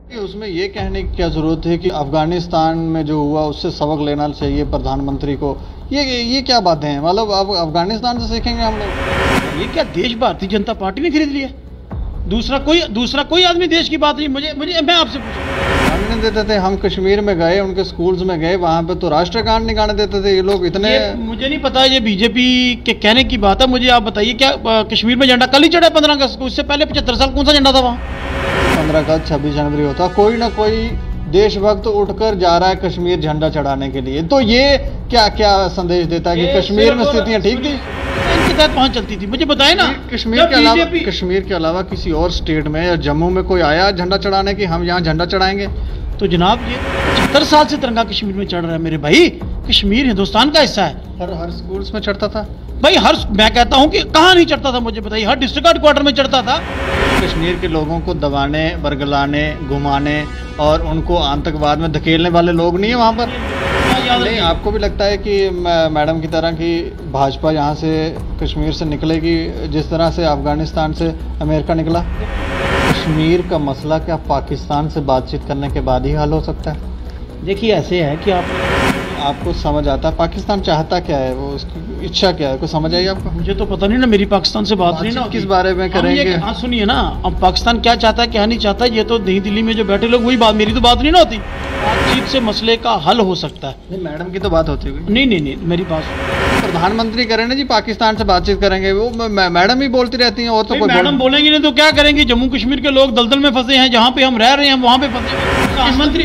उसमें ये कहने की क्या जरूरत है कि अफगानिस्तान में जो हुआ उससे सबक लेना चाहिए प्रधानमंत्री को। ये क्या बातें हैं? मतलब अब अफगानिस्तान से सीखेंगे हम लोग? ये क्या देश भारतीय जनता पार्टी ने खरीद लिया? दूसरा कोई आदमी देश की बात नहीं। मुझे मैं आपसे पूछूं, नहीं देते थे। हम कश्मीर में गए, उनके स्कूल्स में गए, वहाँ पे तो राष्ट्रगान नहीं गाने देते थे ये लोग। इतने मुझे नहीं पता, ये बीजेपी के कहने की बात है। मुझे आप बताइए, क्या कश्मीर में झंडा कल ही चढ़ा 15 अगस्त को? इससे पहले 75 साल कौन सा झंडा था वहाँ? 15 अगस्त 26 जनवरी होता, कोई ना कोई देशभक्त उठकर जा रहा है कश्मीर झंडा चढ़ाने के लिए। तो ये क्या संदेश देता है कि कश्मीर में स्थितियाँ ठीक थी? इनके तहत वहाँ चलती थी। मुझे बताए ना, कश्मीर के अलावा किसी और स्टेट में या जम्मू में कोई आया झंडा चढ़ाने की हम यहाँ झंडा चढ़ाएंगे? तो जनाब ये 75 साल से तिरंगा कश्मीर में चढ़ रहा है मेरे भाई। कश्मीर हिंदुस्तान का हिस्सा है। हर स्कूल्स में चढ़ता था भाई। मैं कहता हूँ कि कहाँ नहीं चढ़ता था, मुझे बताइए। हर डिस्ट्रिक्ट हेडक्वार्टर में चढ़ता था। कश्मीर के लोगों को दबाने, बरगलाने, घुमाने और उनको आतंकवाद में धकेलने वाले लोग नहीं है वहाँ पर? नहीं, आपको भी लगता है कि मैडम की तरह की भाजपा यहाँ से कश्मीर से निकलेगी जिस तरह से अफगानिस्तान से अमेरिका निकला? कश्मीर का मसला क्या पाकिस्तान से बातचीत करने के बाद ही हल हो सकता है? देखिए, ऐसे है कि आपको समझ आता है पाकिस्तान चाहता क्या है, वो उसकी इच्छा क्या है, कुछ समझ आई आपको? मुझे तो पता नहीं ना, मेरी पाकिस्तान से बात नहीं ना। किस बारे में करेंगे? हाँ सुनिए ना, अब पाकिस्तान क्या चाहता है क्या नहीं चाहता है, ये तो नई दिल्ली में जो बैठे लोग वही बात, मेरी तो बात नहीं ना होती। बातचीत से मसले का हल हो सकता है। नहीं, मैडम की तो बात होती है। नहीं, मेरी बात प्रधानमंत्री करें ना जी, पाकिस्तान से बातचीत करेंगे। वो मैडम ही बोलती रहती हैं और तो कोई मैडम बोलेंगी नहीं तो क्या करेंगे? जम्मू कश्मीर के लोग दलदल में फंसे हैं, जहाँ पे हम रह रहे हैं वहाँ पे फंसे हैं। प्रधानमंत्री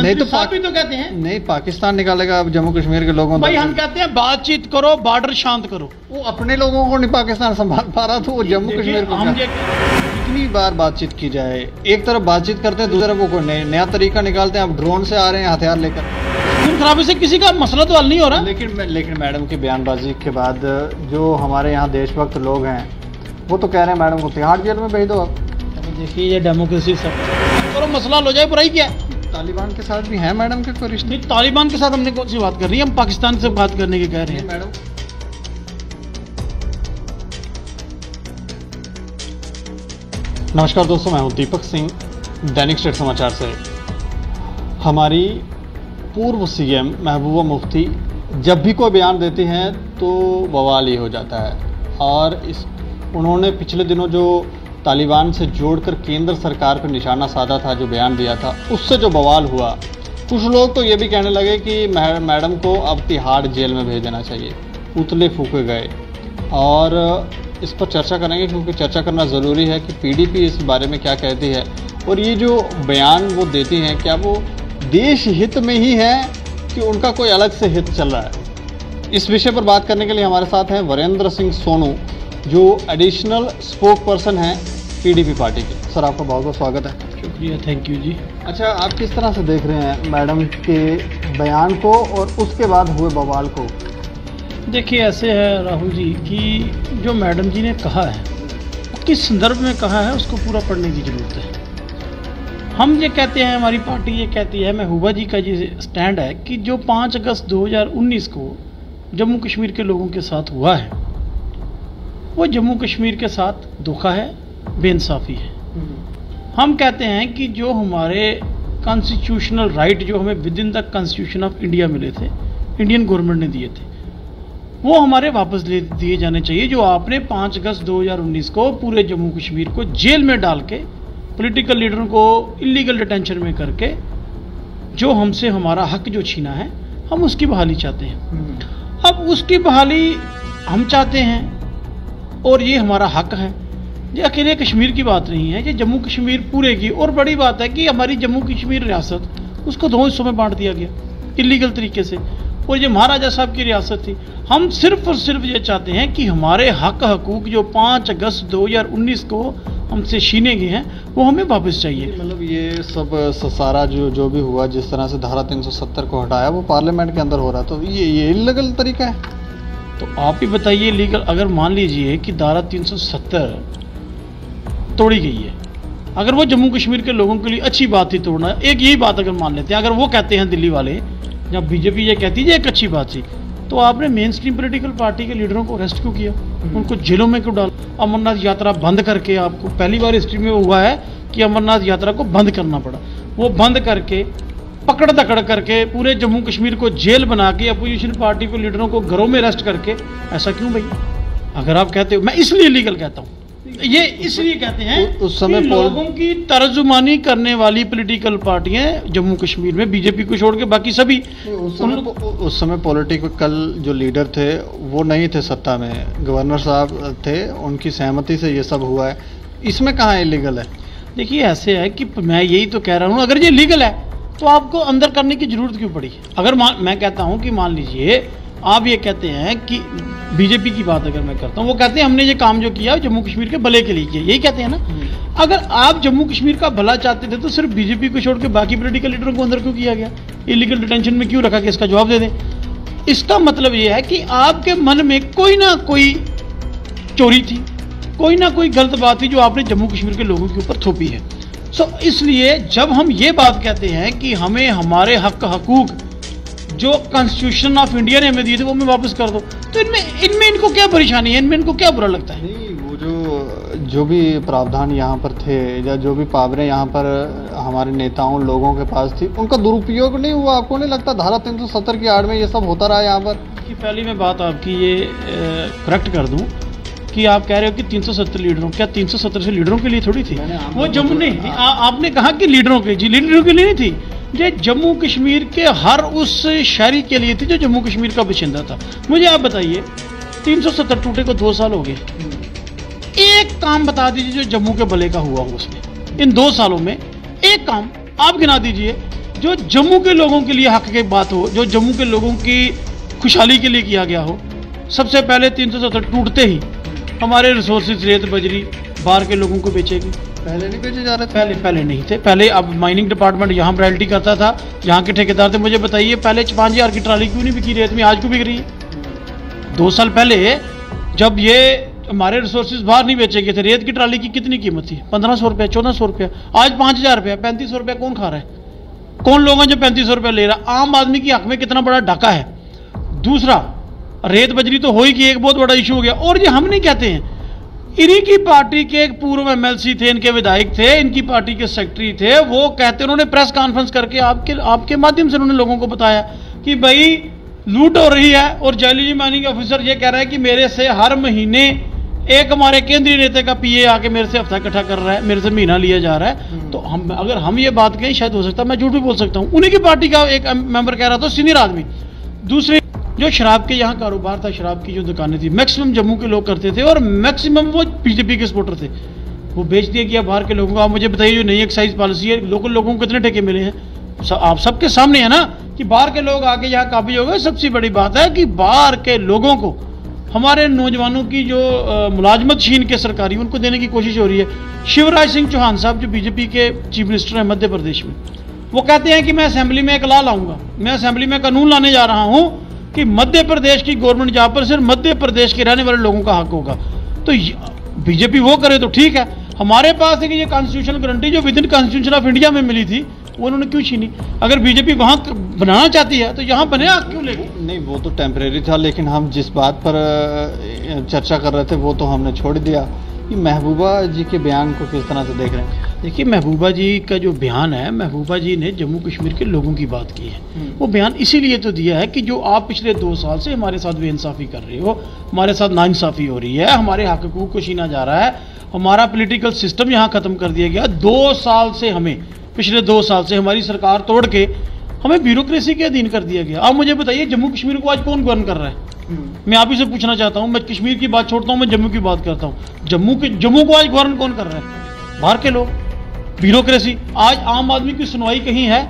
नहीं तो कहते हैं नहीं, पाकिस्तान निकालेगा जम्मू कश्मीर के लोगों। भाई हम कहते हैं बातचीत करो, बॉर्डर शांत करो। वो अपने लोगों को नहीं पाकिस्तान संभाल पा रहा, तो वो जम्मू कश्मीर को कितनी बार बातचीत की जाए? एक तरफ बातचीत करते हैं, दूसरी तरफ वो कोई नया तरीका निकालते हैं। अब ड्रोन से आ रहे हैं हथियार लेकर। खून खराबे से किसी का मसला तो हल नहीं हो रहा। लेकिन मैडम की बयानबाजी के बाद जो हमारे यहाँ देशभक्त लोग हैं वो तो कह रहे हैं मैडम को तिहाड़ जेल में भेज दो। अब देखिए, ये डेमोक्रेसी सब करो, मसला हो जाए, बुराई क्या है? तालिबान के साथ भी है मैडम के कोई रिश्ते? नहीं, तालिबान के साथ हमने कौन सी बात कर रही है? हम पाकिस्तान से बात करने की कह रहे हैं मैडम। नमस्कार दोस्तों, मैं हूं दीपक सिंह, दैनिक स्टेट समाचार से। हमारी पूर्व सीएम महबूबा मुफ्ती जब भी कोई बयान देती हैं तो बवाल ही हो जाता है। और उन्होंने पिछले दिनों जो तालिबान से जोड़कर केंद्र सरकार पर निशाना साधा था, जो बयान दिया था, उससे जो बवाल हुआ, कुछ लोग तो ये भी कहने लगे कि मैडम को अब तिहाड़ जेल में भेज देना चाहिए। पुतले फूके गए और इस पर चर्चा करेंगे क्योंकि चर्चा करना ज़रूरी है कि पीडीपी इस बारे में क्या कहती है और ये जो बयान वो देती हैं क्या वो देश हित में ही है कि उनका कोई अलग से हित चल रहा है। इस विषय पर बात करने के लिए हमारे साथ हैं वरेंद्र सिंह सोनू, जो एडिशनल स्पोक पर्सन हैं पीडीपी पार्टी के। सर, आपका बहुत बहुत स्वागत है। शुक्रिया, थैंक यू जी। अच्छा, आप किस तरह से देख रहे हैं मैडम के बयान को और उसके बाद हुए बवाल को? देखिए, ऐसे है राहुल जी कि जो मैडम जी ने कहा है, किस संदर्भ में कहा है, उसको पूरा पढ़ने की ज़रूरत है। हम ये कहते हैं, हमारी पार्टी ये कहती है, महबूबा जी का ये स्टैंड है कि जो 5 अगस्त 2019 को जम्मू कश्मीर के लोगों के साथ हुआ है, वो जम्मू कश्मीर के साथ धोखा है, बेइंसाफ़ी है। हम कहते हैं कि जो हमारे कॉन्स्टिट्यूशनल राइट जो हमें with in the constitution of India मिले थे, इंडियन गवर्नमेंट ने दिए थे, वो हमारे वापस ले दिए जाने चाहिए। जो आपने 5 अगस्त 2019 को पूरे जम्मू कश्मीर को जेल में डाल के, पॉलिटिकल लीडरों को इलीगल डिटेंशन में करके जो हमसे हमारा हक जो छीना है, हम उसकी बहाली चाहते हैं। अब उसकी बहाली हम चाहते हैं और ये हमारा हक है। ये अकेले कश्मीर की बात नहीं है, ये जम्मू कश्मीर पूरे की। और बड़ी बात है कि हमारी जम्मू कश्मीर रियासत, उसको 2 हिस्सों में बांट दिया गया इलीगल तरीके से, और ये महाराजा साहब की रियासत थी। हम सिर्फ और सिर्फ ये चाहते हैं कि हमारे हक हकूक जो 5 अगस्त 2019 को हमसे छीने गए हैं, वो हमें वापस चाहिए। मतलब ये सब सारा जो भी हुआ, जिस तरह से धारा 370 को हटाया, वो पार्लियामेंट के अंदर हो रहा, तो ये इल्लीगल तरीका है। तो आप ही बताइए, लीगल अगर मान लीजिए कि धारा 370 तोड़ी गई है, अगर वो जम्मू कश्मीर के लोगों के लिए अच्छी बात थी तोड़ना, एक यही बात अगर मान लेते हैं, अगर वो कहते हैं दिल्ली वाले, जब बीजेपी ये कहती है एक अच्छी बात थी, तो आपने मेन स्ट्रीम पॉलिटिकल पार्टी के लीडरों को अरेस्ट क्यों किया? उनको जेलों में क्यों डाला? अमरनाथ यात्रा बंद करके, आपको पहली बार हिस्ट्री में हुआ है कि अमरनाथ यात्रा को बंद करना पड़ा। वो बंद करके पकड़ दकड़ करके पूरे जम्मू कश्मीर को जेल बना के अपोजिशन पार्टी को लीडरों को घरों में अरेस्ट करके, ऐसा क्यों भाई? अगर आप कहते हो, मैं इसलिए लीगल कहता हूँ, ये इसलिए कहते हैं उस समय लोगों की तर्जुमानी करने वाली पॉलिटिकल पार्टियां जम्मू कश्मीर में, बीजेपी को छोड़ के बाकी सभी, उस समय पॉलिटिकल जो लीडर थे वो नहीं थे सत्ता में, गवर्नर साहब थे, उनकी सहमति से ये सब हुआ है। इसमें कहाँ इलीगल है? देखिए ऐसे है कि मैं यही तो कह रहा हूँ, अगर ये लीगल है तो आपको अंदर करने की जरूरत क्यों पड़ी? अगर मैं कहता हूँ कि मान लीजिए आप ये कहते हैं कि बीजेपी की बात अगर मैं करता हूँ, वो कहते हैं हमने ये काम जो किया जम्मू कश्मीर के भले के लिए किया, यही कहते हैं ना। अगर आप जम्मू कश्मीर का भला चाहते थे तो सिर्फ बीजेपी को छोड़ के बाकी पॉलिटिकल लीडरों को अंदर क्यों किया गया, इलीगल डिटेंशन में क्यों रखा गया? इसका जवाब दे दें। इसका मतलब ये है कि आपके मन में कोई ना कोई चोरी थी, कोई ना कोई गलत बात थी जो आपने जम्मू कश्मीर के लोगों के ऊपर थोपी है। इसलिए जब हम ये बात कहते हैं कि हमें हमारे हक हकूक जो कॉन्स्टिट्यूशन ऑफ इंडिया ने हमें दिए थे वो हमें वापस कर दो, तो इनमें इनको क्या परेशानी है, इनमें इनको क्या बुरा लगता है? नहीं, वो जो भी प्रावधान यहाँ पर थे या जो भी पावरें यहाँ पर हमारे नेताओं लोगों के पास थी, उनका दुरुपयोग नहीं हुआ? आपको नहीं लगता धारा 370 की आड़ में ये सब होता रहा यहाँ पर? कि पहली मैं बात आपकी ये करेक्ट कर दूं कि आप कह रहे हो कि 370 लीडरों, क्या 370 से लीडरों के लिए थोड़ी थी वो जम्मू? नहीं, आपने कहा कि लीडरों के, जी लीडरों के लिए नहीं थी, ये जम्मू कश्मीर के हर उस शहरी के लिए थी जो जम्मू कश्मीर का बाशिंदा था। मुझे आप बताइए 370 टूटे को 2 साल हो गए, एक काम बता दीजिए जो जम्मू के भले का हुआ हो उसमें इन 2 सालों में, एक काम आप गिना दीजिए जो जम्मू के लोगों के लिए हक की बात हो, जो जम्मू के लोगों की खुशहाली के लिए किया गया हो। सबसे पहले 370 टूटते ही हमारे रिसोर्सेज रेत बजरी बाहर के लोगों को बेचेगी। पहले नहीं बेचे जा रहे थे? पहले नहीं थे। पहले अब माइनिंग डिपार्टमेंट यहाँ रॉयल्टी करता था, यहाँ के ठेकेदार थे। मुझे बताइए पहले 5000 की ट्राली क्यों नहीं बिकी रेत में, आज क्यों बिक रही है? 2 साल पहले जब ये हमारे रिसोर्सेज बाहर नहीं बेचे गए थे, रेत की ट्राली की कितनी कीमत थी? 1500 रुपये, 1400 रुपये। आज 5000 रुपये, 3500 रुपये कौन खा रहा है? कौन लोग हैं जो 3500 रुपये ले रहा है? आम आदमी की हक में कितना बड़ा डाका है। दूसरा, रेत बजरी तो हो ही कि एक बहुत बड़ा इशू हो गया। और ये हम नहीं कहते हैं, इन्हीं की पार्टी के एक पूर्व एमएलसी थे, इनके विधायक थे, इनकी पार्टी के सेक्रेटरी थे, वो कहते, उन्होंने प्रेस कॉन्फ्रेंस करके आपके माध्यम से उन्होंने लोगों को बताया कि भाई लूट हो रही है और जैलूजी माइनिंग ऑफिसर ये कह रहा है कि मेरे से हर महीने एक हमारे केंद्रीय नेता का पीए आके मेरे से हफ्ता इकट्ठा कर रहा है, मेरे से महीना लिया जा रहा है। तो अगर हम ये बात कहें, शायद हो सकता है, मैं झूठ भी बोल सकता हूँ, उन्हीं की पार्टी का एक मेंबर कह रहा था, सीनियर आदमी। दूसरी, जो शराब के यहाँ कारोबार था, शराब की जो दुकानें थी, मैक्सिमम जम्मू के लोग करते थे और मैक्सिमम वो बीजेपी के सपोर्टर थे। वो बेच दिया गया बाहर के लोगों को। आप मुझे बताइए जो नई एक्साइज पॉलिसी है, लोकल लोगों को कितने ठेके मिले हैं? आप सबके सामने है ना कि बाहर के लोग आके यहाँ काबिज हो गए। सबसे बड़ी बात है कि बाहर के लोगों को, हमारे नौजवानों की जो मुलाजमत छीन के सरकारी, उनको देने की कोशिश हो रही है। शिवराज सिंह चौहान साहब जो बीजेपी के चीफ मिनिस्टर हैं मध्य प्रदेश में, वो कहते हैं कि मैं असेंबली में एक लॉ लाऊंगा, मैं असेंबली में कानून लाने जा रहा हूं कि मध्य प्रदेश की गवर्नमेंट जहां पर सिर्फ मध्य प्रदेश के रहने वाले लोगों का हक होगा। तो बीजेपी वो करे तो ठीक है। हमारे पास है कि ये कॉन्स्टिट्यूशनल गारंटी जो with in constitution of India में मिली थी, वो उन्होंने क्यों छीनी? अगर बीजेपी वहां बनाना चाहती है तो यहाँ बने, क्यों लेगी? नहीं, वो तो टेम्परेरी था, लेकिन हम जिस बात पर चर्चा कर रहे थे वो तो हमने छोड़ दिया। कि महबूबा जी के बयान को किस तरह से देख रहे हैं? देखिए, महबूबा जी का जो बयान है, महबूबा जी ने जम्मू कश्मीर के लोगों की बात की है। वो बयान इसीलिए तो दिया है कि जो आप पिछले 2 साल से हमारे साथ बेइंसाफ़ी कर रहे हो, हमारे साथ नाइंसाफ़ी हो रही है, हमारे हक हकूक़ को छीना जा रहा है, हमारा पॉलिटिकल सिस्टम यहाँ ख़त्म कर दिया गया। 2 साल से हमें, पिछले 2 साल से हमारी सरकार तोड़ के हमें ब्यूरोक्रेसी के अधीन कर दिया गया। अब मुझे बताइए जम्मू कश्मीर को आज कौन गवर्न कर रहा है? मैं आप ही से पूछना चाहता हूं। मैं कश्मीर की बात छोड़ता हूं, मैं जम्मू की बात करता हूं। जम्मू को आज गवर्न कौन कर रहा है? बाहर के लोग, ब्यूरोक्रेसी। आज आम आदमी की सुनवाई कहीं है?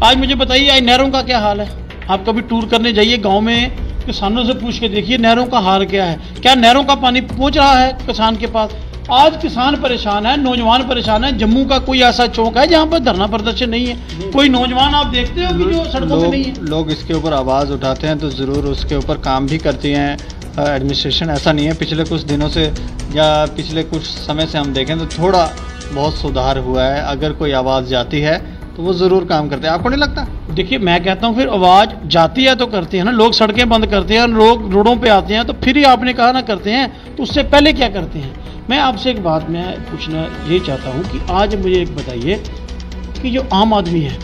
आज मुझे बताइए, आज नहरों का क्या हाल है? आप कभी टूर करने जाइए गांव में, किसानों से पूछ के देखिए नहरों का हाल क्या है। क्या नहरों का पानी पहुंच रहा है किसान के पास? आज किसान परेशान है, नौजवान परेशान है। जम्मू का कोई ऐसा चौक है जहां पर धरना प्रदर्शन नहीं है? कोई नौजवान आप देखते हो कि जो सड़कों पे नहीं है? लोग इसके ऊपर आवाज़ उठाते हैं तो ज़रूर उसके ऊपर काम भी करती हैं एडमिनिस्ट्रेशन। ऐसा नहीं है, पिछले कुछ दिनों से या पिछले कुछ समय से हम देखें तो थोड़ा बहुत सुधार हुआ है। अगर कोई आवाज़ जाती है तो वो ज़रूर काम करते हैं। आपको नहीं लगता? देखिए, मैं कहता हूँ फिर आवाज़ जाती है तो करते हैं ना। लोग सड़कें बंद करते हैं, लोग रोडों पे आते हैं, तो फिर ही आपने कहा ना करते हैं, तो उससे पहले क्या करते हैं? मैं आपसे एक बात मैं पूछना ये चाहता हूँ कि आज मुझे एक बताइए कि जो आम आदमी है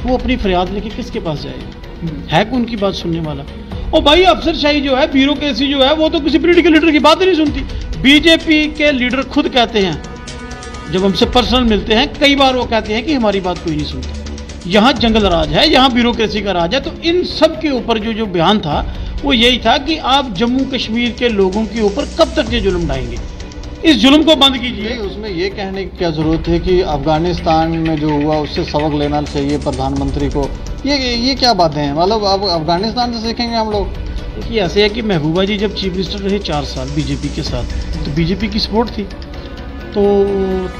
वो अपनी फरियाद लेके किसके पास जाएगा? है कौन की बात सुनने वाला? और भाई अफसरशाही जो है, ब्यूरोक्रेसी जो है, वो तो किसी पॉलिटिकल लीडर की बात ही नहीं सुनती। बीजेपी के लीडर खुद कहते हैं, जब हमसे पर्सनल मिलते हैं कई बार वो कहते हैं कि हमारी बात कोई नहीं सुनता, यहाँ जंगल राज है, यहाँ ब्यूरोक्रेसी का राज है। तो इन सब के ऊपर जो बयान था वो यही था कि आप जम्मू कश्मीर के लोगों के ऊपर कब तक ये जुल्म ढाएंगे, इस जुल्म को बंद कीजिए। उसमें ये कहने की क्या जरूरत है कि अफगानिस्तान में जो हुआ उससे सबक लेना चाहिए प्रधानमंत्री को? ये क्या बातें हैं? मतलब अब अफगानिस्तान से सीखेंगे हम लोग? देखिए ऐसे है कि महबूबा जी जब चीफ मिनिस्टर रहे 4 साल बीजेपी के साथ, तो बीजेपी की सपोर्ट थी, तो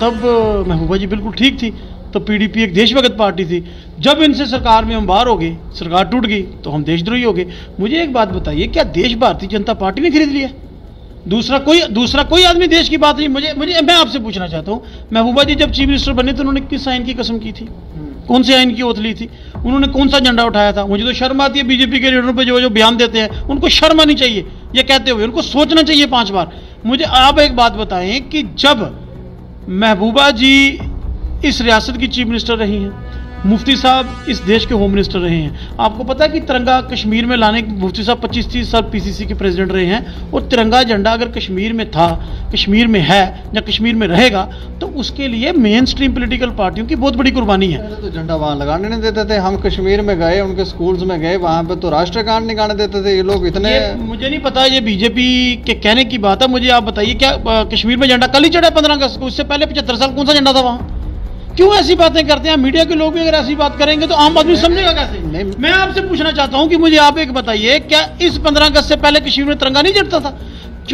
तब महबूबा जी बिल्कुल ठीक थी। तो पीडीपी एक देशभक्त पार्टी थी। जब इनसे सरकार में हम बाहर हो गए, सरकार टूट गई, तो हम देशद्रोही हो गए। मुझे एक बात बताइए, क्या देश भारतीय जनता पार्टी ने खरीद लिया? दूसरा कोई आदमी देश की बात नहीं। मुझे मैं आपसे पूछना चाहता हूँ, महबूबा जी जब चीफ मिनिस्टर बने तो उन्होंने किस आइन की कसम की थी? कौन से आइन की ओथ ली थी? उन्होंने कौन सा झंडा उठाया था? मुझे तो शर्म आती है बीजेपी के लीडरों पे जो बयान देते हैं, उनको शर्म आनी चाहिए ये कहते हुए, उनको सोचना चाहिए 5 बार। मुझे आप एक बात बताएं कि जब महबूबा जी इस रियासत की चीफ मिनिस्टर रही हैं, मुफ्ती साहब इस देश के होम मिनिस्टर रहे हैं, आपको पता है कि तिरंगा कश्मीर में लाने मुफ्ती साहब 25-30 साल पीसीसी के प्रेसिडेंट रहे हैं, और तिरंगा झंडा अगर कश्मीर में था, कश्मीर में है या कश्मीर में रहेगा, तो उसके लिए मेन स्ट्रीम पॉलिटिकल पार्टियों की बहुत बड़ी कुर्बानी है। तो झंडा वहाँ लगाने नहीं देते थे। हम कश्मीर में गए, उनके स्कूल्स में गए, वहाँ पे तो राष्ट्रगान नहीं गाने देते थे ये लोग। इतने मुझे नहीं पता, ये बीजेपी के कहने की बात है। मुझे आप बताइए, क्या कश्मीर में झंडा कल ही चढ़ा 15 अगस्त को? इससे पहले 75 साल कौन सा झंडा था वहाँ? क्यों ऐसी बातें करते हैं? मीडिया के लोग भी अगर ऐसी बात करेंगे तो आम आदमी समझेगा कैसे? मैं आपसे पूछना चाहता हूं कि मुझे आप एक बताइए, क्या इस 15 अगस्त से पहले कश्मीर में तिरंगा नहीं चढ़ता था?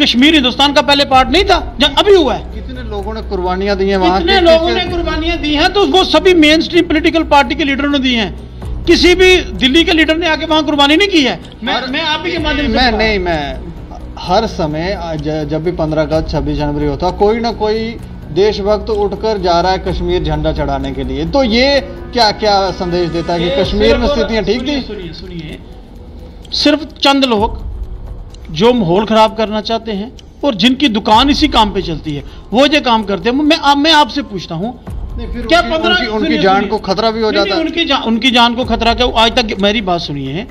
कश्मीर हिंदुस्तान का पहले पार्ट नहीं था जब अभी हुआ है? कितने लोगों ने कुर्बानियां दी हैं वहां? कितने लोगों ने कुर्बानियां दी हैं? तो वो सभी मेन स्ट्रीम पॉलिटिकल पार्टी के लीडरों ने दी हैं। किसी भी दिल्ली के लीडर ने आके वहां कुर्बानी नहीं की है। मैं आप ही के माध्यम से मैं हर समय जब भी 15 अगस्त 26 जनवरी होता, कोई ना कोई देशभक्त उठकर जा रहा है कश्मीर झंडा चढ़ाने के लिए। तो ये क्या क्या संदेश देता है कि कश्मीर में स्थितियां ठीक थी? सुनिए, सिर्फ चंद लोग जो माहौल खराब करना चाहते हैं और जिनकी दुकान इसी काम पे चलती है, वो जो काम करते हैं। मैं आपसे पूछता हूँ, क्या उनकी जान को खतरा भी हो जाता है? उनकी जान को खतरा क्या? आज तक मेरी बात सुनिए,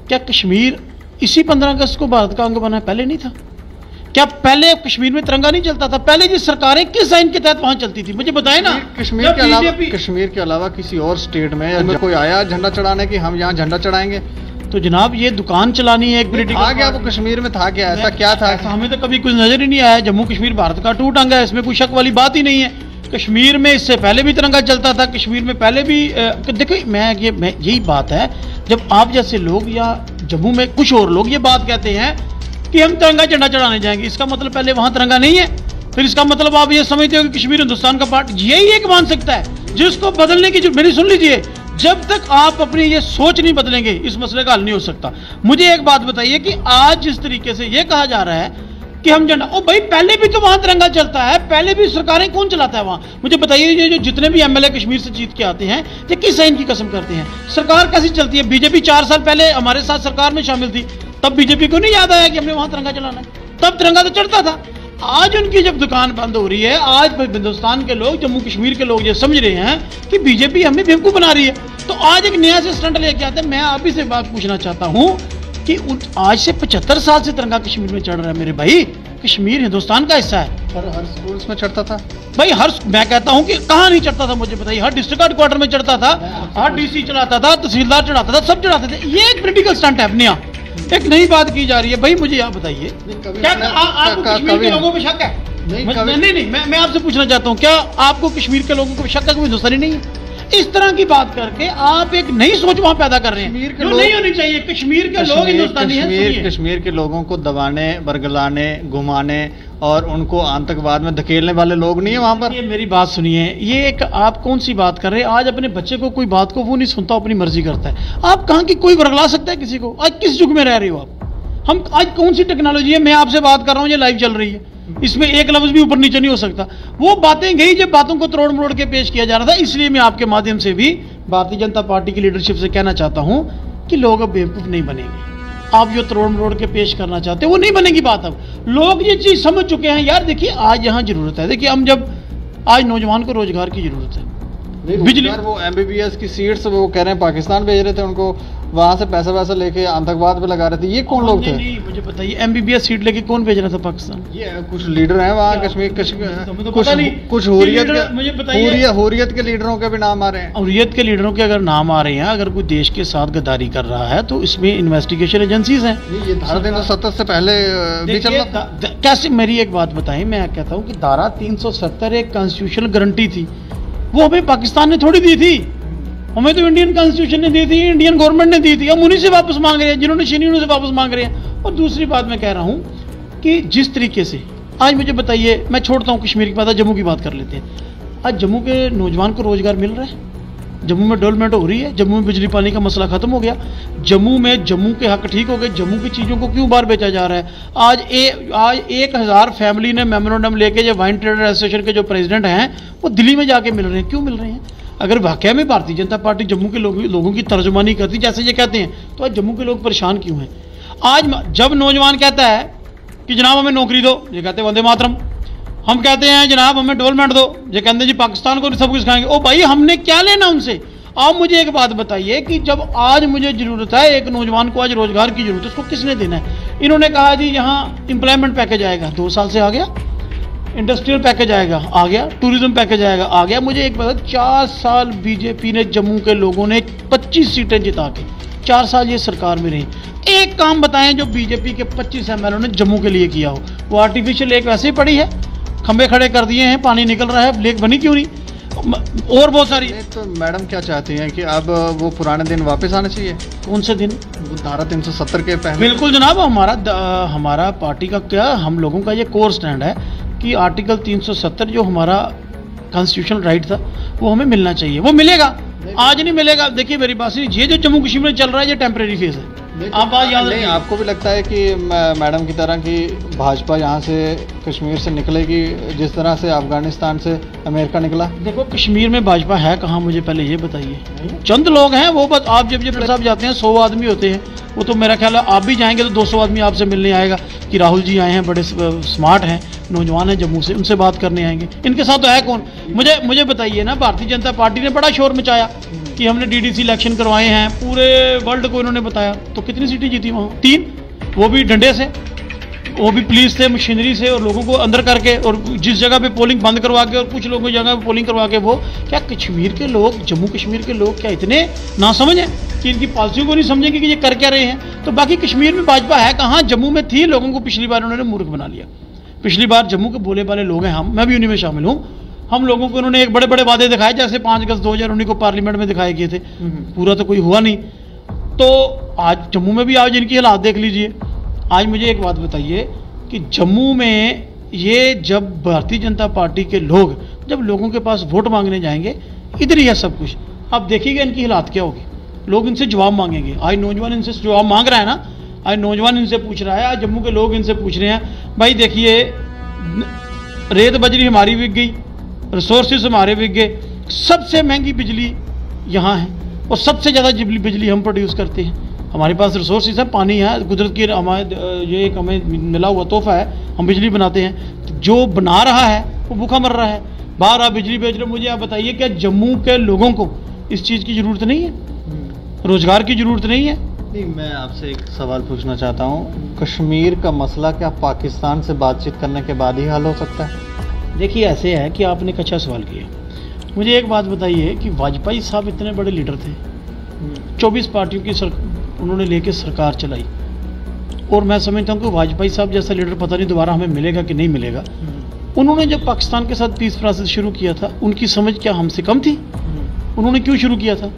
क्या कश्मीर इसी 15 अगस्त को भारत का अंग बना? पहले नहीं था क्या? पहले कश्मीर में तिरंगा नहीं चलता था? पहले जी सरकारें किस आइन के तहत वहां चलती थी? मुझे बताएं ना। कश्मीर के अलावा किसी और स्टेट में कोई आया झंडा चढ़ाने की हम यहाँ झंडा चढ़ाएंगे? तो जनाब ये दुकान चलानी है एक पॉलिटिकल। आ गया वो कश्मीर में था क्या? ऐसा क्या था? हमें तो कभी कुछ नजर ही नहीं आया। जम्मू कश्मीर भारत का टूट अंग है, इसमें कोई शक वाली बात ही नहीं है। कश्मीर में इससे पहले भी तिरंगा चलता था, कश्मीर में पहले भी देखो यही बात है, जब आप जैसे लोग या जम्मू में कुछ और लोग ये बात कहते हैं कि हम तिरंगा झंडा चढ़ाने जाएंगे, इसका मतलब पहले वहां तिरंगा नहीं है। फिर इसका मतलब आप ये समझते हो कि कश्मीर हिंदुस्तान का पार्ट? यही एक मान सकता है जिसको बदलने की मेरी सुन लीजिए, जब तक आप अपनी ये सोच नहीं बदलेंगे इस मसले का हल नहीं हो सकता। मुझे एक बात बताइए कि आज जिस तरीके से ये कहा जा रहा है कि हम झंडा, ओ भाई पहले भी तो वहां तिरंगा चलता है, पहले भी सरकारें कौन चलाता है वहां? मुझे बताइए, ये जो जितने भी एमएलए कश्मीर से जीत के आते हैं ये किस आइन की कसम करते हैं? सरकार कैसी चलती है? बीजेपी 4 साल पहले हमारे साथ सरकार में शामिल थी, तब बीजेपी को नहीं याद आया कि हमने वहां तिरंगा चलाना है? तब तिरंगा तो चढ़ता था। आज उनकी जब दुकान बंद हो रही है, आज हिंदुस्तान के लोग, जम्मू कश्मीर के लोग ये समझ रहे हैं कि बीजेपी हमें बेवकूफ बना रही है, तो आज एक नया से स्टंट लेके आते हैं। मैं आप ही से बात पूछना चाहता हूं कि आज से 75 साल से तिरंगा कश्मीर में चढ़ रहा है मेरे भाई। कश्मीर हिंदुस्तान का हिस्सा है। पर हर स्कूल्स में चढ़ता था भाई, मैं कहता हूं कि कहां नहीं चढ़ता था? मुझे बताइए। हर डिस्ट्रिक्ट हेडक्वार्टर में चढ़ता था, हर डीसी चढ़ाता था, तहसीलदार चढ़ाता था, सब चढ़ाते थे। ये एक पॉलिटिकल स्टंट है अपने यहाँ। एक नई बात की जा रही है भाई। मुझे आप बताइए, क्या आपको कश्मीर के लोगों पर शक है? नहीं, मैं आपसे पूछना चाहता हूं, क्या आपको कश्मीर के लोगों को शक है कि हिंदुस्तानी नहीं है? इस तरह की बात करके आप एक नई सोच वहां पैदा कर रहे हैं जो नहीं होनी चाहिए। कश्मीर के लोग हिंदुस्तानी हैं। कश्मीर के लोगों को दबाने, बरगलाने, घुमाने और उनको आतंकवाद में धकेलने वाले लोग नहीं है वहां पर। ये मेरी बात सुनिए, ये एक आप कौन सी बात कर रहे हैं? आज अपने बच्चे को कोई बात को वो नहीं सुनता, अपनी मर्जी करता है। आप कहां की कोई बरगला सकता है किसी को? आज किस युग में रह रहे हो आप? हम आज कौन सी टेक्नोलॉजी है? मैं आपसे बात कर रहा हूं, ये लाइव चल रही है, इसमें एक लफ्ज भी ऊपर नीचे नहीं हो सकता। वो बातें गई जब बातों को तोड़ मरोड़ के पेश किया जा रहा था। इसलिए मैं आपके माध्यम से भी भारतीय जनता पार्टी की लीडरशिप से कहना चाहता हूं कि लोग अब बेवकूफ नहीं बनेंगे। आप जो तोड़ मरोड़ के पेश करना चाहते हो वो नहीं बनेगी बात। अब लोग ये चीज़ समझ चुके हैं यार। देखिए आज यहाँ ज़रूरत है, देखिए हम जब आज नौजवान को रोजगार की ज़रूरत है, बिजली वो MBBS की सीट्स वो कह रहे हैं पाकिस्तान भेज रहे थे उनको, वहां से पैसा लेके आतंकवाद पे लगा रहे थे, ये कौन लोग थे? नहीं मुझे बताइए MBBS सीट लेके कौन भेज रहा था पाकिस्तान? ये कुछ लीडर हैं वहाँ कश्मीर कुछ हुर्रियत के लीडरों के भी नाम आ रहे हैं। हुर्रियत के लीडरों के अगर नाम आ रहे हैं, अगर कोई देश के साथ गद्दारी कर रहा है तो इसमें इन्वेस्टिगेशन एजेंसीज हैं। ये धारा 370 से पहले भी चल रहा था। कैसे, मेरी एक बात बताएं, मैं कहता हूँ कि धारा 370 एक कॉन्स्टिट्यूशनल गारंटी थी, वो हमें पाकिस्तान ने थोड़ी दी थी, हमें तो इंडियन कॉन्स्टिट्यूशन ने दी थी, इंडियन गवर्नमेंट ने दी थी। हम उन्हीं से वापस मांग रहे हैं जिन्होंने छीनी, उन्हीं से वापस मांग रहे हैं। और दूसरी बात मैं कह रहा हूं कि जिस तरीके से आज मुझे बताइए, मैं छोड़ता हूं कश्मीर की बात, जम्मू की बात कर लेते हैं। आज जम्मू के नौजवान को रोजगार मिल रहा है, जम्मू में डेवलपमेंट हो रही है, जम्मू में बिजली पानी का मसला खत्म हो गया, जम्मू में जम्मू के हक ठीक हो गए, जम्मू की चीज़ों को क्यों बाहर बेचा जा रहा है? आज 1000 फैमिली ने मेमोरेंडम लेके जो वाइन ट्रेडर एसोसिएशन के जो प्रेसिडेंट हैं वो दिल्ली में जाके मिल रहे हैं। क्यों मिल रहे हैं? अगर वाकई में भारतीय जनता पार्टी जम्मू के लोगों की तर्जुमानी करती जैसे ये कहते हैं, तो आज जम्मू के लोग परेशान क्यों हैं? आज जब नौजवान कहता है कि जनाब हमें नौकरी दो, ये कहते हैं वंदे मातरम। हम कहते हैं जनाब हमें डेवलपमेंट दो, ये कहते हैं जी पाकिस्तान को सब कुछ खाएंगे। ओ भाई, हमने क्या लेना उनसे? आप मुझे एक बात बताइए कि जब आज मुझे जरूरत है, एक नौजवान को आज रोजगार की जरूरत है, उसको किसने देना है? इन्होंने कहा जी यहाँ इंप्लॉयमेंट पैकेज आएगा, 2 साल से आ गया। इंडस्ट्रियल पैकेज आएगा, आ गया। टूरिज्म पैकेज आएगा, आ गया। मुझे एक बात, 4 साल बीजेपी ने जम्मू के लोगों ने 25 सीटें जिता के 4 साल ये सरकार में रही। एक काम बताएं जो बीजेपी के 25 MLA ने जम्मू के लिए किया हो। वो आर्टिफिशियल लेक वैसे ही पड़ी है, खंबे खड़े कर दिए हैं, पानी निकल रहा है, लेक बनी क्यों नहीं? और बहुत सारी। तो मैडम क्या चाहती हैं कि अब वो पुराने दिन वापस आने चाहिए? कौन से दिन? धारा 370 के पहले। बिल्कुल जनाब, हमारा पार्टी का क्या, हम लोगों का ये कोर स्टैंड है कि आर्टिकल 370 जो हमारा कॉन्स्टिट्यूशनल राइट था वो हमें मिलना चाहिए। वो मिलेगा, आज नहीं मिलेगा। देखिए मेरी बात सुनिए, ये जो जम्मू कश्मीर में चल रहा है ये टेम्परेरी फेज है। आप बात याद नहीं, आपको भी लगता है कि मैडम की तरह की भाजपा यहाँ से कश्मीर से निकलेगी जिस तरह से अफगानिस्तान से अमेरिका निकला? देखो कश्मीर में भाजपा है कहाँ, मुझे पहले ये बताइए। चंद लोग हैं वो, बस आप जब साहब जाते हैं 100 आदमी होते हैं, वो तो मेरा ख्याल है आप भी जाएंगे तो 200 आदमी आपसे मिलने आएगा कि राहुल जी आए हैं, बड़े स्मार्ट हैं, नौजवान हैं जम्मू से, उनसे बात करने आएंगे। इनके साथ तो है कौन? मुझे बताइए ना। भारतीय जनता पार्टी ने बड़ा शोर मचाया कि हमने DDC इलेक्शन करवाए हैं, पूरे वर्ल्ड को इन्होंने बताया। तो कितनी सीटें जीती वहाँ? 3, वो भी डंडे से, वो भी पुलिस से, मशीनरी से, और लोगों को अंदर करके, और जिस जगह पे पोलिंग बंद करवा के, और कुछ लोगों की जगह पे पोलिंग करवा के। वो क्या कश्मीर के लोग, जम्मू कश्मीर के लोग क्या इतने ना समझ हैं कि इनकी पॉलिसियों को नहीं समझेंगे कि ये कर क्या रहे हैं? तो बाकी कश्मीर में भाजपा है कहाँ? जम्मू में थी, लोगों को पिछली बार उन्होंने मूर्ख बना लिया। पिछली बार जम्मू के बोले वाले लोग हैं हम, मैं भी उन्हीं में शामिल हूँ। हम लोगों को उन्होंने एक बड़े बड़े वादे दिखाए, जैसे 5 अगस्त 2019 को पार्लियामेंट में दिखाए गए थे, पूरा तो कोई हुआ नहीं। तो आज जम्मू में भी आज इनकी हालात देख लीजिए। आज मुझे एक बात बताइए कि जम्मू में ये जब भारतीय जनता पार्टी के लोग जब लोगों के पास वोट मांगने जाएंगे, इधर ही है सब कुछ। अब देखिएगा इनकी हालात क्या होगी, लोग इनसे जवाब मांगेंगे। आज नौजवान इनसे जवाब मांग रहा है ना, आज नौजवान इनसे पूछ रहा है, आज जम्मू के लोग इनसे पूछ रहे हैं, भाई देखिए रेत बजरी हमारी बिक गई, रिसोर्सेज हमारे बिक गए, सबसे महंगी बिजली यहाँ है और सबसे ज़्यादा बिजली हम प्रोड्यूस करते हैं। हमारे पास रिसोर्सेज है, पानी है, कुदरत की ये एक हमें मिला हुआ तोहफा है, हम बिजली बनाते हैं। जो बना रहा है वो भूखा मर रहा है, बाहर आप बिजली बेच रहे। मुझे आप बताइए क्या जम्मू के लोगों को इस चीज़ की ज़रूरत नहीं है? रोज़गार की ज़रूरत नहीं है? नहीं, मैं आपसे एक सवाल पूछना चाहता हूँ, कश्मीर का मसला क्या पाकिस्तान से बातचीत करने के बाद ही हल हो सकता है? देखिए ऐसे है कि आपने एक अच्छा सवाल किया। मुझे एक बात बताइए कि वाजपेयी साहब इतने बड़े लीडर थे, 24 पार्टियों की उन्होंने लेके सरकार चलाई, और मैं समझता हूँ कि वाजपेयी साहब जैसा लीडर पता नहीं दोबारा हमें मिलेगा कि नहीं मिलेगा। उन्होंने जब पाकिस्तान के साथ पीस प्रोसेस शुरू किया था, उनकी समझ क्या हमसे कम थी? उन्होंने क्यों शुरू किया था?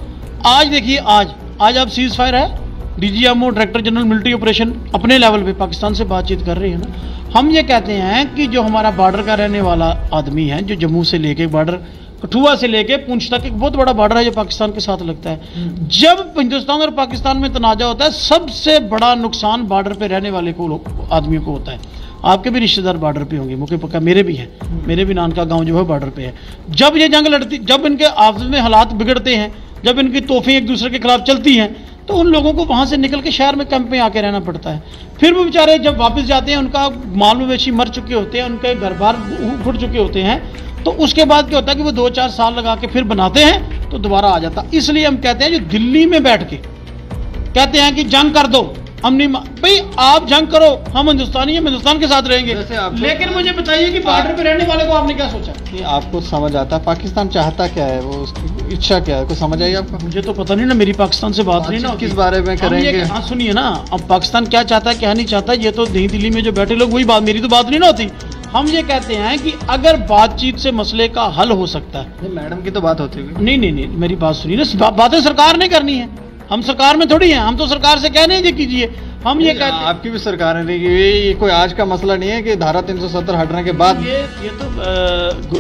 आज देखिए, आज आप सीज फायर है, DGMO director general military operation अपने लेवल पे पाकिस्तान से बातचीत कर रहे हैं ना। हम ये कहते हैं कि जो हमारा बॉर्डर का रहने वाला आदमी है, जो जम्मू से लेके बॉर्डर कठुआ से लेके पुंछ तक एक बहुत बड़ा बॉर्डर है जो पाकिस्तान के साथ लगता है। जब हिंदुस्तान और पाकिस्तान में तनाजा होता है, सबसे बड़ा नुकसान बॉर्डर पे रहने वाले को आदमियों को होता है। आपके भी रिश्तेदार बॉर्डर पे होंगे, मुझे पक्का, मेरे भी हैं, मेरे भी नान का गाँव जो है बॉर्डर पे है। जब ये जंग लड़ती, जब इनके आपस में हालात बिगड़ते हैं, जब इनकी तोहफें एक दूसरे के खिलाफ चलती हैं, तो उन लोगों को वहाँ से निकल के शहर में कैंप में आके रहना पड़ता है। फिर वो बेचारे जब वापस जाते हैं, उनका माल मवेशी मर चुके होते हैं, उनके घर बार उखड़ चुके होते हैं, तो उसके बाद क्या होता है कि वो 2-4 साल लगा के फिर बनाते हैं तो दोबारा आ जाता। इसलिए हम कहते हैं जो दिल्ली में बैठ के कहते हैं कि जंग कर दो, हम नहीं भाई आप जंग करो, हम हिंदुस्तानी हैं, हिंदुस्तान के साथ रहेंगे। लेकिन मुझे बताइए कि बॉर्डर पे रहने वाले को आपने क्या सोचा? नहीं, आपको समझ आता है पाकिस्तान चाहता क्या है, वो उसकी इच्छा क्या है, कुछ समझ आई आपको? मुझे तो पता नहीं ना, मेरी पाकिस्तान से बात नहीं ना। किस बारे में करेंगे? हाँ सुनिए ना, अब पाकिस्तान क्या चाहता है क्या नहीं चाहता, ये तो नई दिल्ली में जो बैठे लोग वही बात, मेरी तो बात नहीं ना होती। हम ये कहते हैं कि अगर बातचीत से मसले का हल हो सकता है। मैडम की तो बात होती है। नहीं, मेरी बात सुनिए ना, बातें सरकार ने करनी है, हम सरकार में थोड़ी हैं, हम तो सरकार से कह नहीं कीजिए। हम ये कहते हैं, आपकी भी सरकार है, ये कोई आज का मसला नहीं है कि धारा 370 हटने के बाद ये तो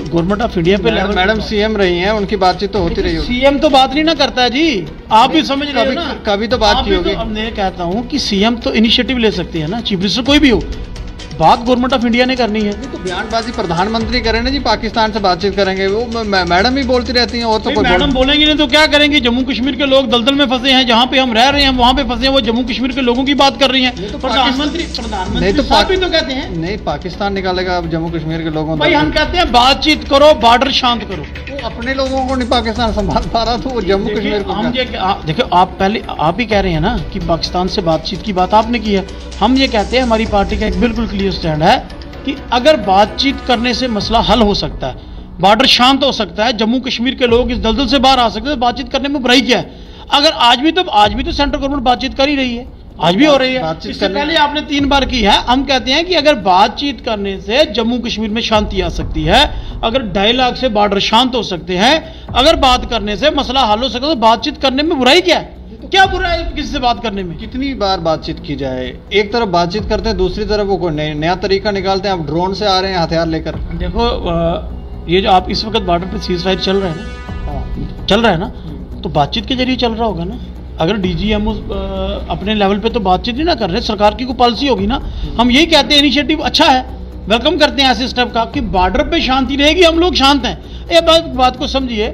गवर्नमेंट ऑफ इंडिया पे मैडम सीएम रही हैं, उनकी बातचीत तो होती रही होगी। सीएम तो बात नहीं ना करता है जी, आप भी समझ रहे हो ना, कभी तो बात की होगी। अब मैं कहता हूँ कि सीएम तो इनिशिएटिव ले सकते हैं ना, चीफ मिनिस्टर कोई भी हो, बात गवर्नमेंट ऑफ इंडिया ने करनी है। तो बयानबाजी प्रधानमंत्री करें ना जी, पाकिस्तान से बातचीत करेंगे, वो मैडम ही बोलती रहती हैं, और तो कोई मैडम बोलेंगे नहीं तो क्या करेंगे? जम्मू कश्मीर के लोग दलदल में फंसे हैं, जहाँ पे हम रह रहे हैं वहाँ पे फंसे हैं, वो जम्मू कश्मीर के लोगों की बात कर रही हैं। प्रधानमंत्री नहीं तो कहते हैं नहीं, पाकिस्तान निकालेगा जम्मू कश्मीर के लोगों। भाई हम कहते हैं बातचीत करो, बॉर्डर शांत करो। वो अपने लोगों को नहीं पाकिस्तान संभाल पा रहा, तो वो जम्मू कश्मीर को। हम देखो, आप पहले आप ही कह रहे हैं ना कि पाकिस्तान से बातचीत की बात आपने की है। हम ये कहते हैं, हमारी पार्टी का एक बिल्कुल क्लियर स्टैंड है कि अगर बातचीत करने से मसला हल हो सकता है, बॉर्डर शांत हो सकता है, जम्मू कश्मीर के लोग इस दलदल से बाहर आ सकते हैं, बातचीत करने में बुराई क्या है? अगर आज भी तो सेंट्रल गवर्नमेंट बातचीत कर ही रही है, आज भी हो रही है। इससे पहले आपने 3 बार की है। हम कहते हैं कि अगर बातचीत करने से जम्मू कश्मीर में शांति आ सकती है, अगर डायलॉग से बॉर्डर शांत हो सकते हैं, अगर बात करने से मसला हल हो सकता है, तो बातचीत करने में बुराई क्या है? क्या बुरा है किसी से बात करने में? कितनी बार बातचीत की जाए, एक तरफ बातचीत करते हैं, दूसरी तरफ वो कोई नया तरीका निकालते हैं। अब ड्रोन से आ रहे हैं हथियार लेकर। देखो ये जो आप इस वक्त बॉर्डर पे सीज़फायर चल रहा है ना, चल रहा है ना, तो बातचीत के जरिए चल रहा होगा ना। अगर डीजीएमओ अपने लेवल पे तो बातचीत नहीं ना कर रहे, सरकार की कोई पॉलिसी होगी ना। हम यही कहते हैं इनिशिएटिव अच्छा है, वेलकम करते हैं ऐसे स्टेप का कि बॉर्डर पे शांति रहेगी, हम लोग शांत हैं। ये बात को समझिए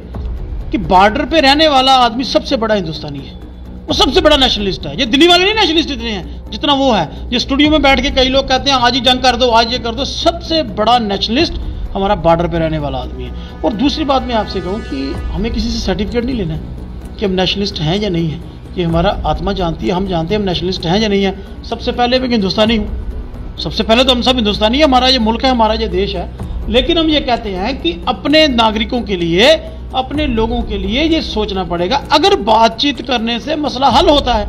कि बॉर्डर पे रहने वाला आदमी सबसे बड़ा हिंदुस्तानी है, वो सबसे बड़ा नेशनलिस्ट है। ये दिल्ली वाले नहीं नेशनलिस्ट इतने हैं जितना वो है। ये स्टूडियो में बैठ के कई लोग कहते हैं आज ही जंग कर दो, आज ये कर दो। सबसे बड़ा नेशनलिस्ट हमारा बॉर्डर पे रहने वाला आदमी है। और दूसरी बात मैं आपसे कहूँ कि हमें किसी से सर्टिफिकेट नहीं लेना है कि हम नेशनलिस्ट हैं या नहीं है। ये हमारा आत्मा जानती है, हम जानते हैं हम नेशनलिस्ट हैं या नहीं है। सबसे पहले मैं हिंदुस्तानी हूँ, सबसे पहले तो हम सब हिंदुस्तानी है। हमारा ये मुल्क है, हमारा ये देश है। लेकिन हम ये कहते हैं कि अपने नागरिकों के लिए, अपने लोगों के लिए ये सोचना पड़ेगा, अगर बातचीत करने से मसला हल होता है,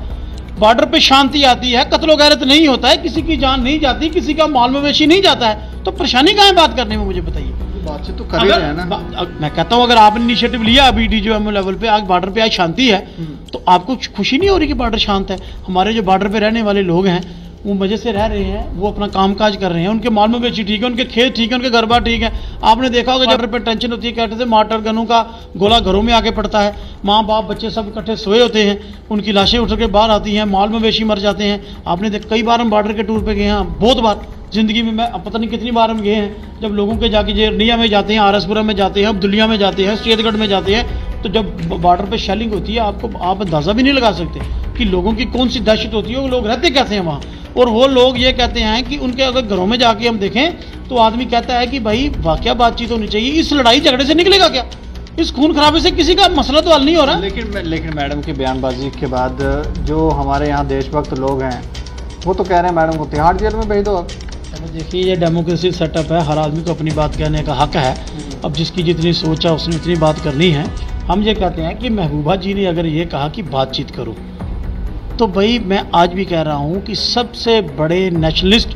बॉर्डर पे शांति आती है, कत्लो गैरत नहीं होता है, किसी की जान नहीं जाती, किसी का माल मवेशी नहीं जाता है, तो परेशानी कहाँ है बात करने में? मुझे बताइए। बातचीत तो कर ही रहे हैं ना। मैं कहता हूँ अगर आपने इनिशिएटिव लिया अभी डीजीएमओ लेवल पे, आज बॉर्डर पे आज शांति है, तो आपको खुशी नहीं हो रही कि बॉर्डर शांत है? हमारे जो बॉर्डर पे रहने वाले लोग हैं वो मजे से रह रहे हैं, वो अपना कामकाज कर रहे हैं, उनके माल मवेशी ठीक है, उनके खेत ठीक है, उनके घर बार ठीक है। आपने देखा होगा जब पे टेंशन होती है, कहते थे मार्टर गनों का गोला घरों में आके पड़ता है, माँ बाप बच्चे सब इकट्ठे सोए होते हैं, उनकी लाशें उठ के बाहर आती हैं, माल मवेशी मर जाते हैं। आपने देख, कई बार हम बॉर्डर के टूर पे गए हैं, बहुत बार जिंदगी में, मैं पता नहीं कितनी बार हम गए हैं। जब लोगों के जाके जेरनिया में जाते हैं, आरएसपुरा में जाते हैं, अब्दुलिया में जाते हैं, शेरगढ़ में जाते हैं, तो जब बॉर्डर पे शेलिंग होती है, आप अंदाजा भी नहीं लगा सकते कि लोगों की कौन सी दहशत होती है, वो लोग रहते कैसे हैं वहाँ। और वो लोग ये कहते हैं कि उनके अगर घरों में जाके हम देखें तो आदमी कहता है कि भाई वाकया बातचीत होनी चाहिए, इस लड़ाई झगड़े से निकलेगा क्या? इस खून खराबे से किसी का मसला तो हल नहीं हो रहा। लेकिन मैडम की बयानबाजी के बाद जो हमारे यहाँ देशभक्त लोग हैं वो तो कह रहे हैं मैडम को तिहाड़ जेल में भेज दो। अब देखिए, ये डेमोक्रेसी सेटअप है, हर आदमी को अपनी बात कहने का हक है। अब जिसकी जितनी सोच है उसने उतनी बात करनी है। हम ये कहते हैं कि महबूबा जी ने अगर ये कहा कि बातचीत करो, तो भाई मैं आज भी कह रहा हूँ कि सबसे बड़े नेशनलिस्ट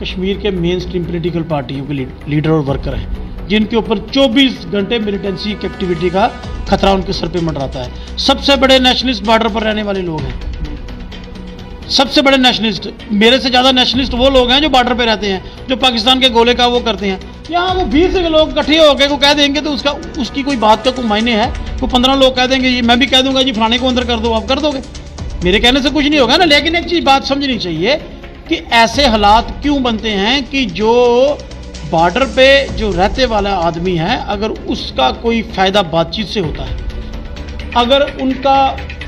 कश्मीर के मेन स्ट्रीम पोलिटिकल पार्टियों के लीडर और वर्कर हैं, जिनके ऊपर 24 घंटे मिलिटेंसी एक्टिविटी का खतरा उनके सर पे मंडराता है। सबसे बड़े नेशनलिस्ट बॉर्डर पर रहने वाले लोग हैं, सबसे बड़े नेशनलिस्ट। मेरे से ज़्यादा नेशनलिस्ट वो लोग हैं जो बॉर्डर पे रहते हैं, जो पाकिस्तान के गोले का वो करते हैं। यहाँ वो 20 लोग इकट्ठे होकर को कह देंगे तो उसकी कोई बात का कोई मायने है? वो 15 लोग कह देंगे, मैं भी कह दूंगा जी फलाने को अंदर कर दो, आप कर दोगे? मेरे कहने से कुछ नहीं होगा ना। लेकिन एक चीज़ बात समझनी चाहिए कि ऐसे हालात क्यों बनते हैं कि जो बॉर्डर पे जो रहते वाला आदमी है, अगर उसका कोई फ़ायदा बातचीत से होता है, अगर उनका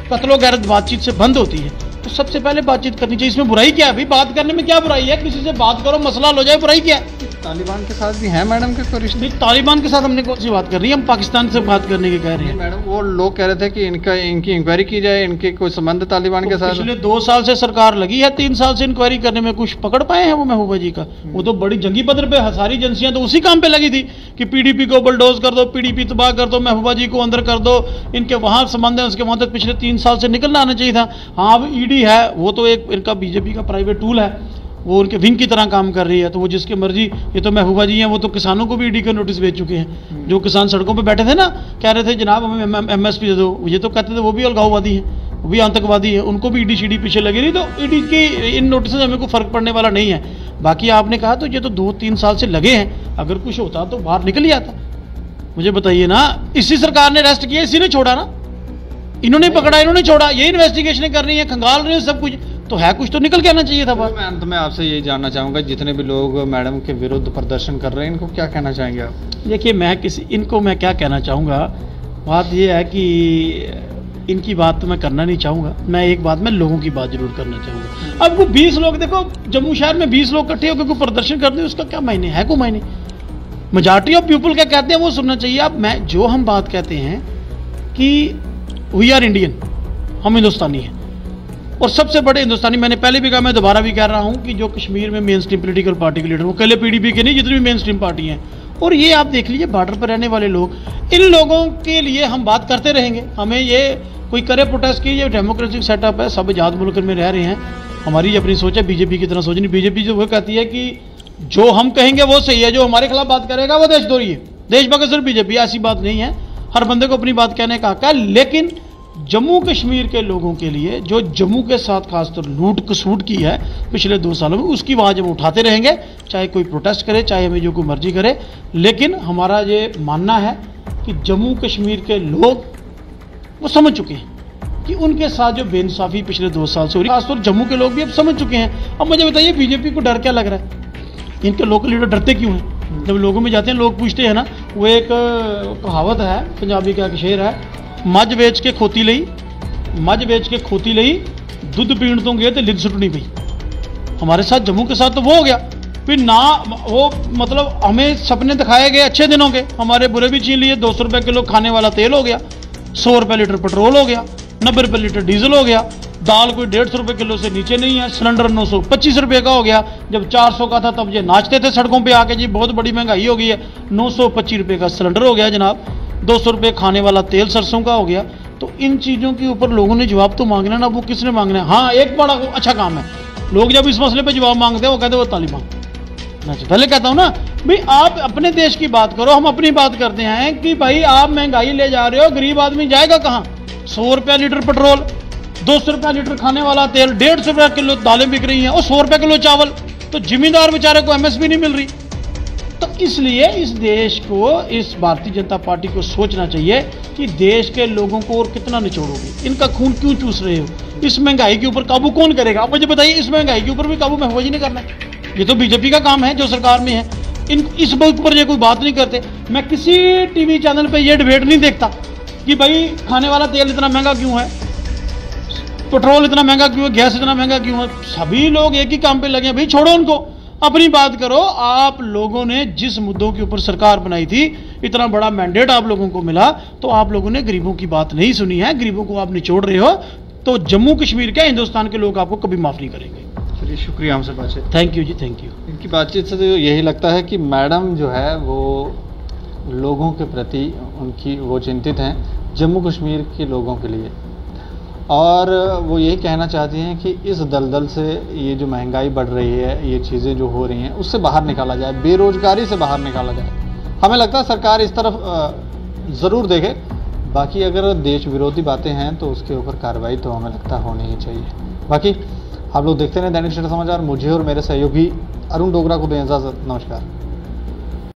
कत्लो गैरत बातचीत से बंद होती है, तो सबसे पहले बातचीत करनी चाहिए। इसमें बुराई क्या है भाई? बात करने में क्या बुराई है? किसी से बात करो, मसला हो जाए, बुराई क्या है? तालिबान के साथ भी हैं मैडम के कोई रिश्ते? तालिबान के साथ हमने कौन सी बात कर रही है? हम पाकिस्तान से बात करने की कह रहे हैं। मैडम वो लोग कह रहे थे कि इनकी इंक्वायरी की जाए, इनके कोई संबंध तालिबान के साथ? पिछले 2 साल से सरकार लगी है, 3 साल से इंक्वायरी करने में कुछ पकड़ पाए हैं वो महबूबा जी का? वो तो बड़ी जंगी पद्धर पे सारी एजेंसियां तो उसी काम पे लगी थी कि पीडीपी को बुलडोज कर दो, पीडीपी तबाह कर दो, महबूबा जी को अंदर कर दो, इनके वहां संबंध है, उसके वहां तक पिछले 3 साल से निकलना आना चाहिए था। हाँ, अब ईडी है, वो तो एक इनका बीजेपी का प्राइवेट टूल है, वो उनके विंग की तरह काम कर रही है, तो वो जिसकी मर्जी। ये तो महबूबा जी हैं, वो तो किसानों को भी ईडी का नोटिस भेज चुके हैं। जो किसान सड़कों पे बैठे थे ना, कह रहे थे जनाब हमें एमएसपी दे दो, ये तो कहते थे वो भी अलगाववादी हैं, वो भी आतंकवादी है, उनको भी ईडी शीडी पीछे लगी रही। तो ईडी की इन नोटिस से हमें कोई फर्क पड़ने वाला नहीं है। बाकी आपने कहा तो ये तो 2-3 साल से लगे हैं, अगर कुछ होता तो बाहर निकल ही आता। मुझे बताइए ना, इसी सरकार ने अरेस्ट किया, इसी ने छोड़ा ना, इन्होंने पकड़ा, इन्होंने छोड़ा, ये इन्वेस्टिगेशन कर रही है, खंगाल रही है सब कुछ, तो है कुछ तो निकल के आना चाहिए था बाहर। मैं अंत में आपसे यही जानना चाहूंगा, जितने भी लोग मैडम के विरुद्ध प्रदर्शन कर रहे हैं, इनको क्या कहना चाहेंगे आप? देखिए, इनको मैं क्या कहना चाहूँगा, बात यह है कि इनकी बात तो मैं करना नहीं चाहूँगा, मैं एक बात, मैं लोगों की बात जरूर करना चाहूँगा। अब वो 20 लोग, देखो जम्मू शहर में 20 लोग इकट्ठे होकर कोई प्रदर्शन करते हैं, उसका क्या मायने है? कोई मायने? मेजॉरिटी ऑफ पीपल क्या कहते हैं वो सुनना चाहिए। अब मैं जो हम बात कहते हैं कि वी आर इंडियन, हम हिंदुस्तानी हैं, और सबसे बड़े हिंदुस्तानी, मैंने पहले भी कहा, मैं दोबारा भी कह रहा हूं कि जो कश्मीर में मेन स्ट्रीम पॉलिटिकल पार्टी के लीडर, वो पहले पीडीपी के नहीं, जितनी भी मेन स्ट्रीम पार्टी हैं, और ये आप देख लीजिए बॉर्डर पर रहने वाले लोग, इन लोगों के लिए हम बात करते रहेंगे। हमें ये कोई करे प्रोटेस्ट की, ये डेमोक्रेटिक सेटअप है, सब आजाद मुल्क में रह रहे हैं, हमारी अपनी सोच है, बीजेपी की तरह सोच नहीं। बीजेपी जो वो कहती है कि जो हम कहेंगे वो सही है, जो हमारे खिलाफ बात करेगा वो देशद्रोही है। देशभक्त सिर्फ बीजेपी, ऐसी बात नहीं है, हर बंदे को अपनी बात कहने का हक है। लेकिन जम्मू कश्मीर के लोगों के लिए, जो जम्मू के साथ खासतौर लूट खसूट की है पिछले 2 सालों में, उसकी आवाज हम उठाते रहेंगे, चाहे कोई प्रोटेस्ट करे, चाहे हमें जो कोई मर्जी करे। लेकिन हमारा ये मानना है कि जम्मू कश्मीर के लोग वो समझ चुके हैं कि उनके साथ जो बेइंसाफी पिछले 2 साल से हो रही है, खासतौर जम्मू के लोग भी अब समझ चुके हैं। अब मुझे बताइए, बीजेपी को डर क्या लग रहा है? इनके लोकल लीडर डरते क्यों हैं? जब लोगों में जाते हैं, लोग पूछते हैं ना, वो एक कहावत है पंजाबी का, एक शेर है, मज वेच के खोती लई, दुध पीण तो गए तो लिद सुटनी पई। हमारे साथ जम्मू के साथ तो वो हो गया, फिर ना वो मतलब हमें सपने दिखाए गए अच्छे दिनों के, हमारे बुरे भी छीन लिए। 200 रुपए किलो खाने वाला तेल हो गया, 100 रुपए लीटर पेट्रोल हो गया, 90 रुपए लीटर डीजल हो गया, दाल कोई 150 रुपए किलो से नीचे नहीं है, सिलेंडर 925 रुपए का हो गया। जब 400 का था तब ये नाचते थे सड़कों पे आके, जी बहुत बड़ी महंगाई हो गई है। 925 रुपए का सिलेंडर हो गया जनाब, 200 रुपए खाने वाला तेल सरसों का हो गया। तो इन चीज़ों के ऊपर लोगों ने जवाब तो मांगना ना, वो किसने मांगना है? हाँ, एक बड़ा अच्छा काम है, लोग जब इस मसले पे जवाब मांगते हैं वो कहते हैं वो तालिबान। मैं पहले कहता हूँ ना भाई, आप अपने देश की बात करो, हम अपनी बात करते हैं कि भाई आप महंगाई ले जा रहे हो, गरीब आदमी जाएगा कहाँ? 100 रुपया लीटर पेट्रोल, 200 रुपया लीटर खाने वाला तेल, 150 रुपया किलो दालें बिक रही हैं, और 100 रुपया किलो चावल, तो जिम्मेदार बेचारे को एमएसपी नहीं मिल रही। तो इसलिए इस देश को, इस भारतीय जनता पार्टी को सोचना चाहिए कि देश के लोगों को और कितना निचोड़ोगे, इनका खून क्यों चूस रहे हो? इस महंगाई के ऊपर काबू कौन करेगा? आप मुझे बताइए, इस महंगाई के ऊपर भी काबू महबूबा जी ने करना है? ये तो बीजेपी का काम है जो सरकार में है। इस बात पर ये कोई बात नहीं करते। मैं किसी टीवी चैनल पे ये डिबेट नहीं देखता कि भाई खाने वाला तेल इतना महंगा क्यों है, पेट्रोल इतना महंगा क्यों है, गैस इतना महंगा क्यों है। सभी लोग एक ही काम पे लगे हैं। भाई छोड़ो उनको, अपनी बात करो। आप लोगों ने जिस मुद्दों के ऊपर सरकार बनाई थी, इतना बड़ा मैंडेट आप लोगों को मिला, तो आप लोगों ने गरीबों की बात नहीं सुनी है, गरीबों को आप निचोड़ रहे हो। तो जम्मू कश्मीर के, हिंदुस्तान के लोग आपको कभी माफ नहीं करेंगे। चलिए, शुक्रिया हमसे बातचीत। थैंक यू जी, थैंक यू। इनकी बातचीत से तो यही लगता है कि मैडम जो है वो लोगों के प्रति उनकी वो चिंतित हैं, जम्मू कश्मीर के लोगों के लिए, और वो यही कहना चाहती हैं कि इस दलदल से, ये जो महंगाई बढ़ रही है, ये चीज़ें जो हो रही हैं, उससे बाहर निकाला जाए, बेरोजगारी से बाहर निकाला जाए। हमें लगता है सरकार इस तरफ ज़रूर देखे। बाकी अगर देश विरोधी बातें हैं तो उसके ऊपर कार्रवाई तो हमें लगता होनी ही चाहिए। बाकी आप लोग देखते रहें दैनिक सवेरा समाचार। मुझे और मेरे सहयोगी अरुण डोगरा को दें इजाज़त। नमस्कार।